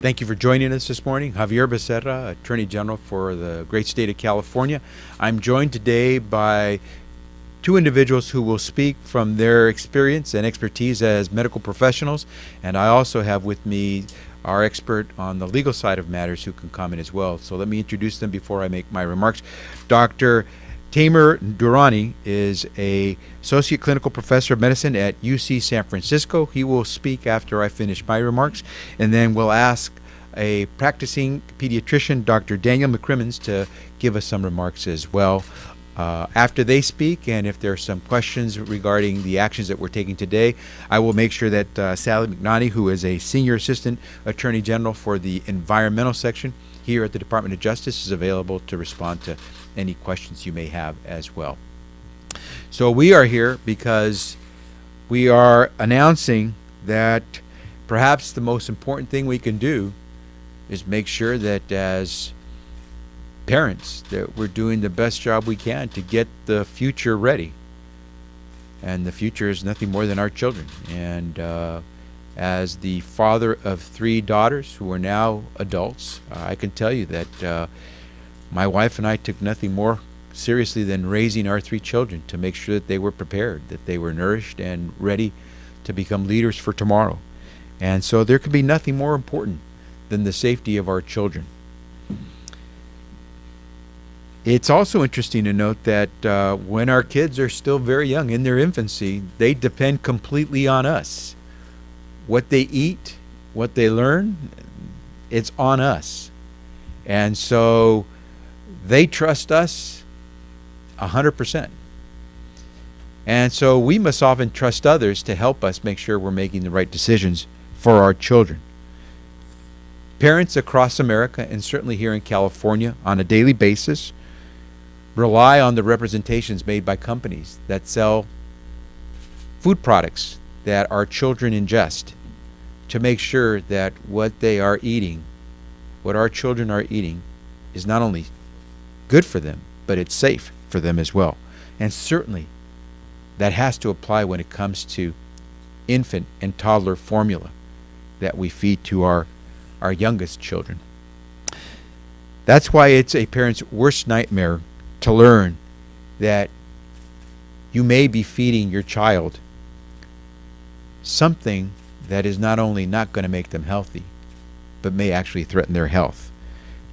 Thank you for joining us this morning. Javier Becerra, Attorney General for the great state of California. I'm joined today by two individuals who will speak from their experience and expertise as medical professionals, and I also have with me our expert on the legal side of matters who can comment as well. So let me introduce them before I make my remarks. Dr. Tamer Durrani is a associate clinical professor of medicine at UC San Francisco. He will speak after I finish my remarks, and then we'll ask a practicing pediatrician, Dr. Daniel McCrimmons, to give us some remarks as well. After they speak, and if there are some questions regarding the actions that we're taking today, I will make sure that Sally McNaughty, who is a Senior Assistant Attorney General for the Environmental Section here at the Department of Justice, is available to respond to any questions you may have as well. So we are here because we are announcing that perhaps the most important thing we can do is make sure that as parents that we're doing the best job we can to get the future ready. And the future is nothing more than our children. And as the father of three daughters who are now adults, I can tell you that my wife and I took nothing more seriously than raising our three children to make sure that they were prepared, that they were nourished and ready to become leaders for tomorrow. And so there could be nothing more important than the safety of our children. It's also interesting to note that when our kids are still very young, in their infancy, they depend completely on us. What they eat, what they learn, it's on us. And so they trust us 100%. And so we must often trust others to help us make sure we're making the right decisions for our children. Parents across America, and certainly here in California, on a daily basis, rely on the representations made by companies that sell food products that our children ingest to make sure that what they are eating, what our children are eating, is not only good for them, but it's safe for them as well. And certainly that has to apply when it comes to infant and toddler formula that we feed to our youngest children. That's why it's a parent's worst nightmare to learn that you may be feeding your child something that is not only not going to make them healthy, but may actually threaten their health.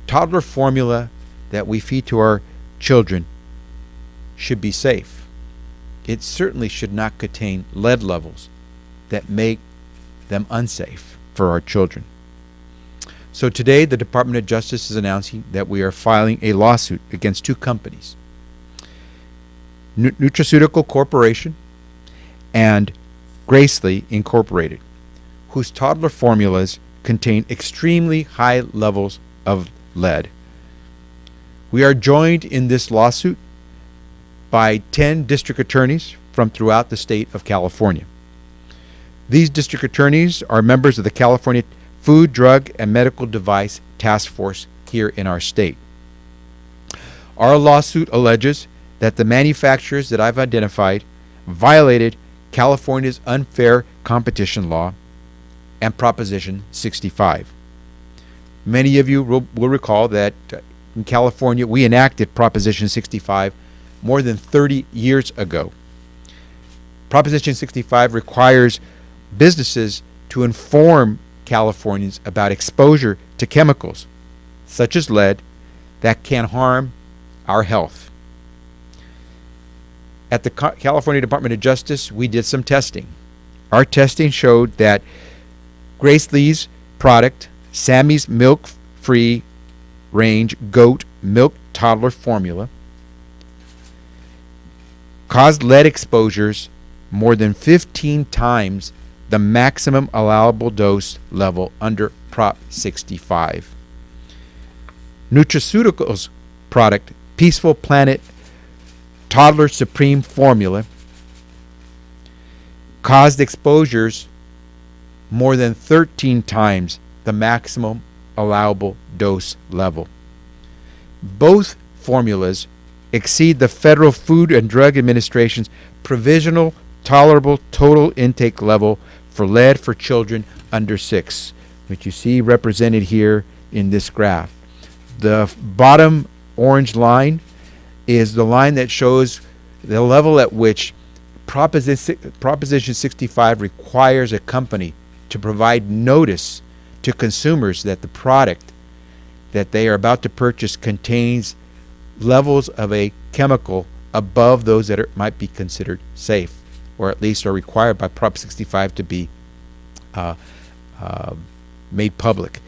Toddler formula that we feed to our children should be safe. It certainly should not contain lead levels that make them unsafe for our children. So today, the Department of Justice is announcing that we are filing a lawsuit against two companies, Nutraceutical Corporation and Gracely Incorporated, whose toddler formulas contain extremely high levels of lead. We are joined in this lawsuit by 10 district attorneys from throughout the state of California. These district attorneys are members of the California Food, Drug, and Medical Device Task Force here in our state. Our lawsuit alleges that the manufacturers that I've identified violated California's unfair competition law and Proposition 65. Many of you will recall that in California we enacted Proposition 65 more than 30 years ago. Proposition 65 requires businesses to inform Californians about exposure to chemicals such as lead that can harm our health. At the California Department of Justice, we did some testing. Our testing showed that Gracely's product, Sammy's milk-free range goat milk toddler formula, caused lead exposures more than 15 times the maximum allowable dose level under Prop 65. Nutraceuticals product, Peaceful Planet Toddler Supreme Formula, caused exposures more than 13 times the maximum allowable dose level. Both formulas exceed the Federal Food and Drug Administration's provisional tolerable total intake level for lead for children under 6. which you see represented here in this graph. The bottom orange line is the line that shows the level at which Proposition 65 requires a company to provide notice to consumers that the product that they are about to purchase contains levels of a chemical above those that might be considered safe, or at least are required by Prop 65 to be made public.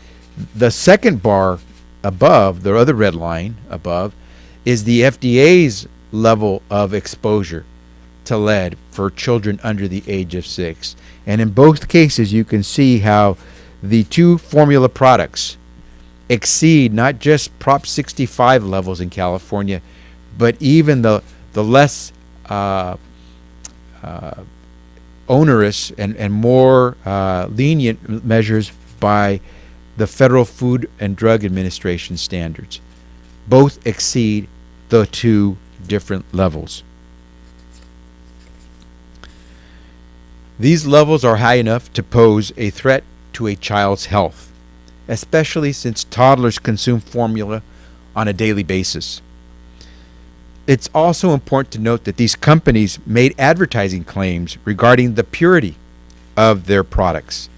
The second bar above, the other red line above, is the FDA's level of exposure to lead for children under the age of 6. And in both cases, you can see how the two formula products exceed not just Prop 65 levels in California, but even the less onerous and more lenient measures by the Federal Food and Drug Administration standards. Both exceed the two different levels. These levels are high enough to pose a threat to a child's health, especially since toddlers consume formula on a daily basis. It's also important to note that these companies made advertising claims regarding the purity of their products.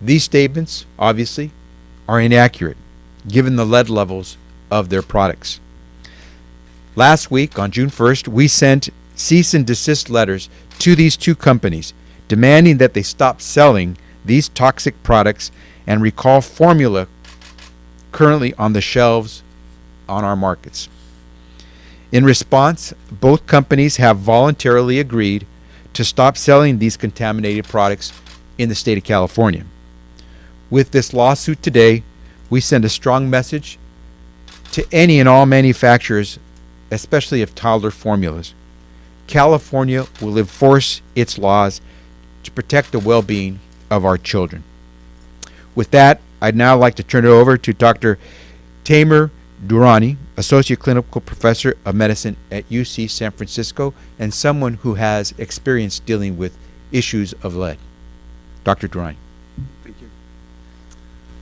These statements, obviously, are inaccurate given the lead levels of their products. Last week, on June 1st, we sent cease and desist letters to these two companies demanding that they stop selling these toxic products and recall formula currently on the shelves on our markets. In response, both companies have voluntarily agreed to stop selling these contaminated products in the state of California. With this lawsuit today, we send a strong message to any and all manufacturers, especially of toddler formulas. California will enforce its laws to protect the well-being of our children. With that, I'd now like to turn it over to Dr. Tamer Durrani, Associate Clinical Professor of Medicine at UC San Francisco and someone who has experience dealing with issues of lead. Dr. Durrani. Thank you.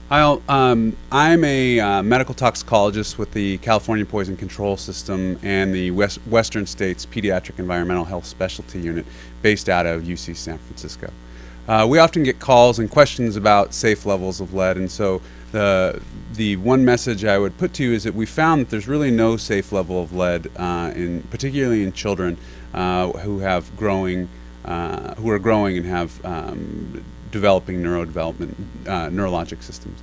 I'm a medical toxicologist with the California Poison Control System and the Western States Pediatric Environmental Health Specialty Unit based out of UC San Francisco. We often get calls and questions about safe levels of lead, and so the one message I would put to you is that we found that there's really no safe level of lead, particularly in children who are growing and have developing neurologic systems.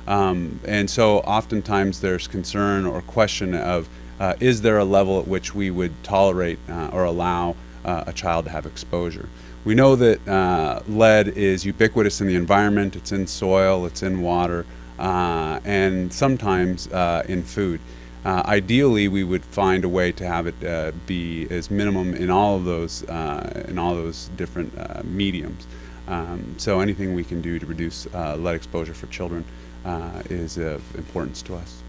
And so oftentimes there's concern or question of is there a level at which we would tolerate or allow a child to have exposure. We know that lead is ubiquitous in the environment. It's in soil, it's in water, and sometimes in food. Ideally, we would find a way to have it be as minimum in all of those different mediums. So anything we can do to reduce lead exposure for children is of importance to us.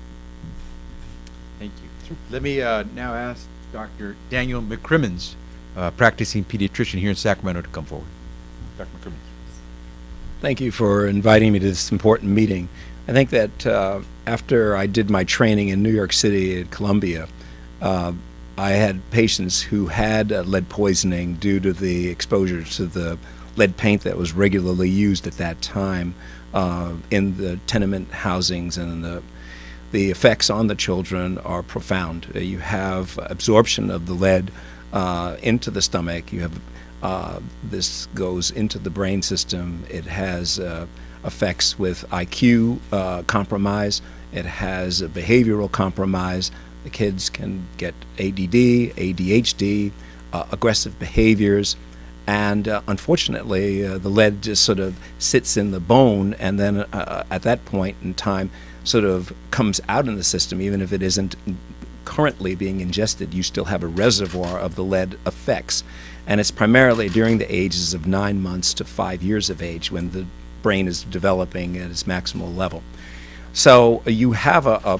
Thank you. Sure. Let me now ask Dr. Daniel McCrimmons, practicing pediatrician here in Sacramento, to come forward. Dr. McCrimmons. Thank you for inviting me to this important meeting. I think that after I did my training in New York City at Columbia, I had patients who had lead poisoning due to the exposure to the lead paint that was regularly used at that time in the tenement housings, and the effects on the children are profound. You have absorption of the lead into the stomach. You have this goes into the brain system. It has effects with IQ compromise. It has a behavioral compromise. The kids can get ADD, ADHD, aggressive behaviors, and unfortunately the lead just sort of sits in the bone, and then at that point in time sort of comes out in the system. Even if it isn't currently being ingested, you still have a reservoir of the lead effects, and it's primarily during the ages of 9 months to 5 years of age when the brain is developing at its maximal level. So you have a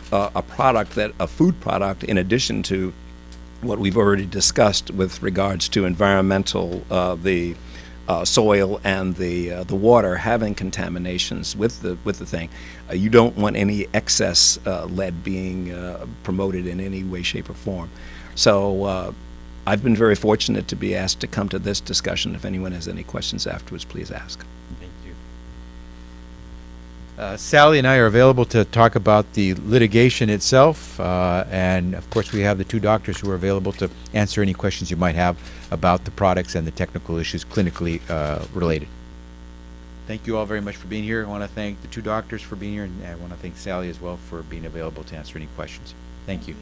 product, a food product, in addition to what we've already discussed with regards to environmental, the soil and the water having contaminations with the thing. You don't want any excess lead being promoted in any way, shape, or form. So I've been very fortunate to be asked to come to this discussion. If anyone has any questions afterwards, please ask. Thank you. Sally and I are available to talk about the litigation itself, and of course we have the two doctors who are available to answer any questions you might have about the products and the technical issues clinically related. Thank you all very much for being here. I want to thank the two doctors for being here, and I want to thank Sally as well for being available to answer any questions. Thank you.